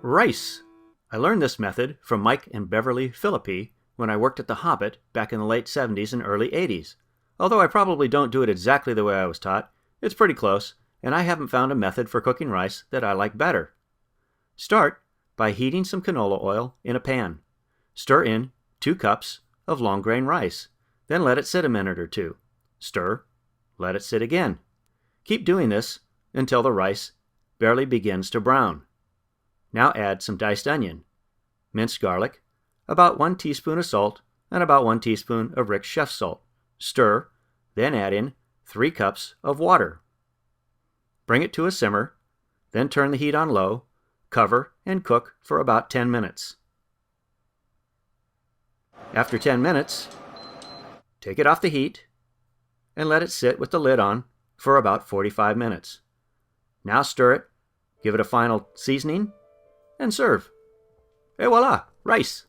Rice. I learned this method from Mike and Beverly Philippi when I worked at the Hobbit back in the late 70s and early 80s. Although I probably don't do it exactly the way I was taught, it's pretty close, and I haven't found a method for cooking rice that I like better. Start by heating some canola oil in a pan. Stir in 2 cups of long grain rice, then let it sit a minute or two. Stir, let it sit again. Keep doing this until the rice barely begins to brown. Now add some diced onion, minced garlic, about 1 teaspoon of salt, and about 1 teaspoon of Rick's Chef salt. Stir, then add in 3 cups of water. Bring it to a simmer, then turn the heat on low, cover, and cook for about 10 minutes. After 10 minutes, take it off the heat and let it sit with the lid on for about 45 minutes. Now stir it, give it a final seasoning, and serve. Et voila, rice!